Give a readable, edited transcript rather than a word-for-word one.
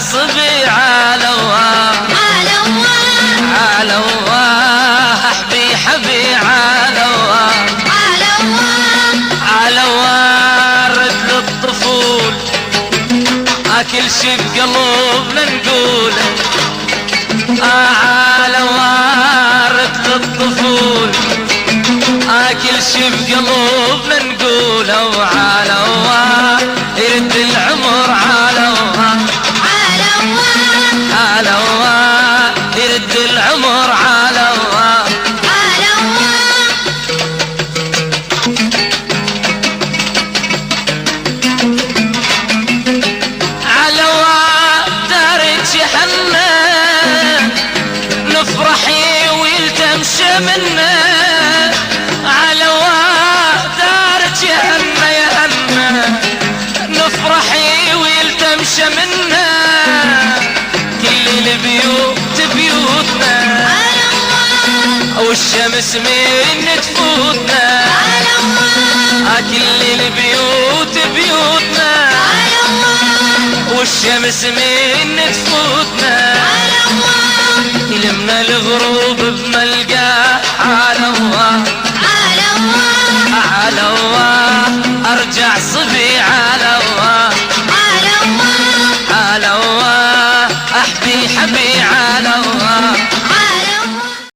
الصبي علوا حبي حبي علوا رد للطفول كل شي بقلوبنا نقوله علوا رد للطفول كل شي بقلوبنا نقوله وعلوا يرد العمر علوا يرد العمر علوا دارك حنا نفرحي ويلتمشى منا دارك حنا يا هنا نفرحي ويلتمشى منا كل البيوت بيوتنا والشمس من تفوتنا كل البيوت بيوتنا والشمس من تفوتنا